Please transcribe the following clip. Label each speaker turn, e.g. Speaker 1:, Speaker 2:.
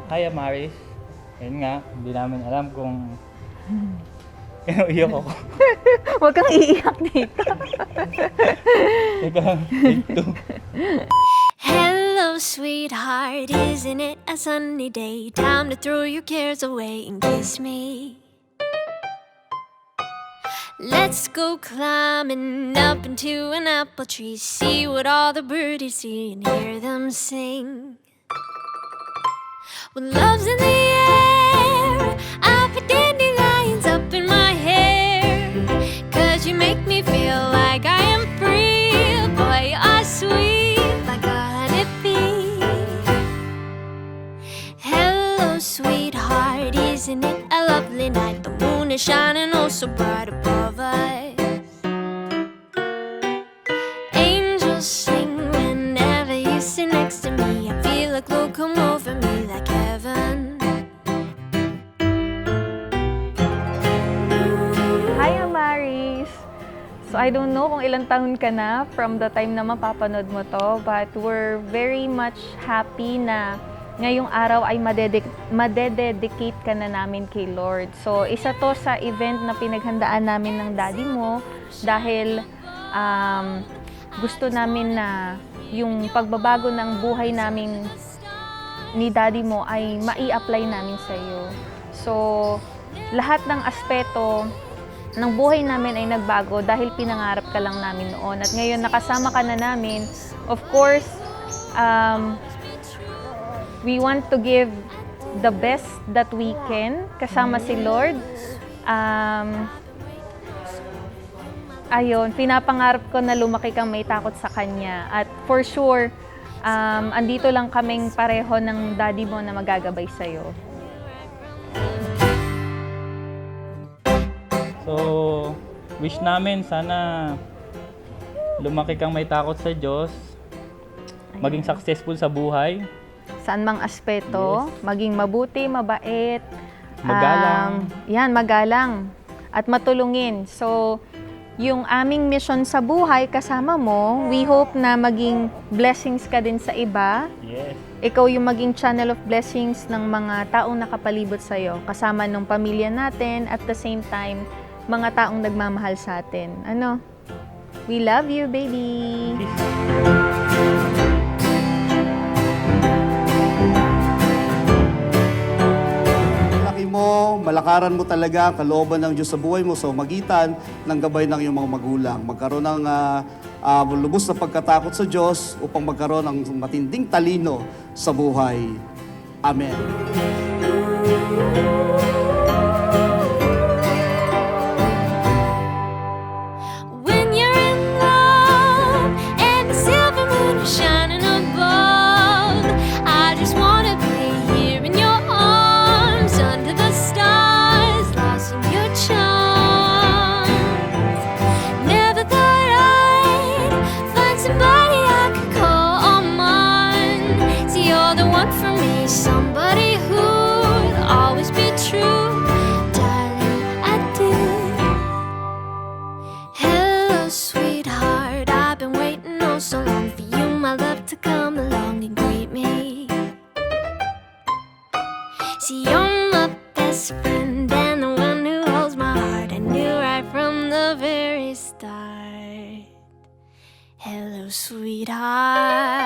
Speaker 1: Hi, Amaris. Ayun nga, hindi namin alam kung iyak ako.
Speaker 2: Huwag kang iiyak dito.
Speaker 1: Teka, take two.
Speaker 3: Hello, sweetheart, isn't it a sunny day? Time to throw your cares away and kiss me. Let's go climbing up into an apple tree, see what all the birdies see and hear them sing. When love's in the air, I put dandelions up in my hair, 'cause you make me feel like I am free. Boy, you are sweet like a honeybee. Hello, sweetheart, isn't it a lovely night? The moon is shining oh so bright above us. Angels sing whenever you sit next to me. I feel a glow come over me like heaven.
Speaker 2: Hi, Amaris! So, I don't know kung ilang taon ka na from the time na mapapanood mo to, but we're very much happy na ngayong araw ay madededicate ka na namin kay Lord. So, isa to sa event na pinaghandaan namin ng daddy mo dahil gusto namin na yung pagbabago ng buhay namin ni daddy mo ay mai-apply namin sa iyo. So, lahat ng aspeto ng buhay namin ay nagbago dahil pinangarap ka lang namin noon. At ngayon nakasama ka na namin. Of course, we want to give the best that we can kasama si Lord. Ayun, pinapangarap ko na lumaki kang may takot sa Kanya. At for sure, andito lang kaming pareho ng daddy mo na magagabay sa'yo.
Speaker 1: So, wish namin sana lumaki kang may takot sa Diyos, maging successful sa buhay,
Speaker 2: Saan mang aspeto, maging mabuti, mabait,
Speaker 1: magalang.
Speaker 2: yan, magalang at matulungin. So, yung aming mission sa buhay kasama mo, we hope na maging blessings ka din sa iba.
Speaker 1: Yes.
Speaker 2: Ikaw yung maging channel of blessings ng mga taong nakapalibot sa'yo, kasama ng pamilya natin, at the same time, mga taong nagmamahal sa atin. Ano? We love you, baby!
Speaker 4: Mo, malakaran mo talaga ang kalooban ng Diyos sa buhay mo sa magitan ng gabay ng iyong mga magulang. Magkaroon ng lubos na pagkatakot sa Diyos upang magkaroon ng matinding talino sa buhay. Amen.
Speaker 3: When you're in love and the silver moon is shining above, I just wanna be here in your arms under the stars, lost in your charm. Never thought I'd find somebody I could call mine. See, you're the one for me, somebody who'd always be true. Darling, I do. Hello, sweetheart, I've been waiting oh so long for you, my love, to come along and greet me. See, you're my best friend and the one who holds my heart. I knew right from the very start. Hello, sweetheart.